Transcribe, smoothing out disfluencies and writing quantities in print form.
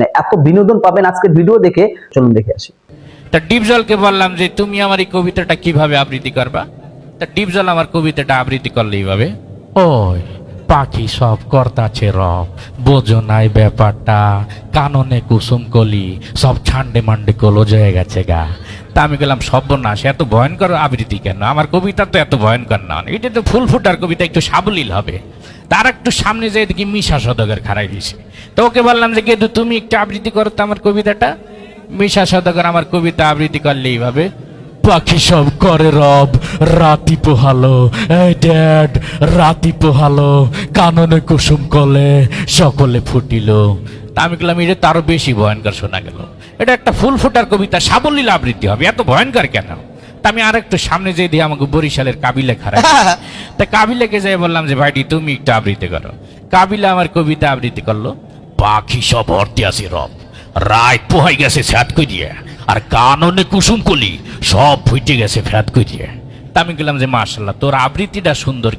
না, এত বিনোদন পাবেন আজকের ভিডিও দেখে। চলুন দেখে আসি। তা ডিপজলকে বললাম যে তুমি আমার এই কবিতাটা কিভাবে আবৃত্তি করবা। তা ডিপজল আমার কবিতাটা আবৃত্তি করলে এইভাবে, ওই পাখি সব কর্তাছে রব, বোঝো নাই ব্যাপারটা, কাননে কুসুম কলি সব ছান্ডে মান্ডে কলজ হয়ে গেছে গা। তা আমি গেলাম সর্বনাশ, এত ভয়ঙ্কর আবৃত্তি কেন, আমার কবিতা তো এত ভয়ঙ্কর না, এটা তো ফুল ফুটার কবিতা, একটু সাবলীল হবে। তার একটু সামনে যেয়ে দেখি মিশা সদকের খাড়াই দিছে। তো ওকে বললাম যে গেদু তুমি একটু আবৃত্তি করো তো আমার কবিতাটা। মিশা সদকের আমার কবিতা আবৃত্তি করলে এইভাবে, পাখি সব করে রব, রাতি পোহালো, এই ড্যাড রাতি পোহালো, কাননে কুসুম কলে সকলে ফুটিল। তা আমি বললাম এটা তারও বেশি ভয়ঙ্কর শোনা গেল, এটা একটা ফুল ফুটার কবিতা, সাবলীল আবৃত্তি হবে, এত ভয়ঙ্কর কেন। তা আমি আর একটু সামনে যেয়ে দিয়ে আমাকে বরিশালের কাবিলে খারাপ। তা কাবিলাকে যাই বললাম যে ভাইটি তুমি একটু আবৃত্তি করো। কাবিলা আমার কবিতা আবৃত্তি করলো, পাখি সব ভর্তি আছে রব, রাত পোহাই গেছে ছ্যাত করিয়ে, আর কাননে কুসুম কলি সব ফুটে গেছে ফ্যাত করিয়ে। তা আমি গেলাম যে মাশাআল্লাহ তোর আবৃত্তিটা সুন্দর।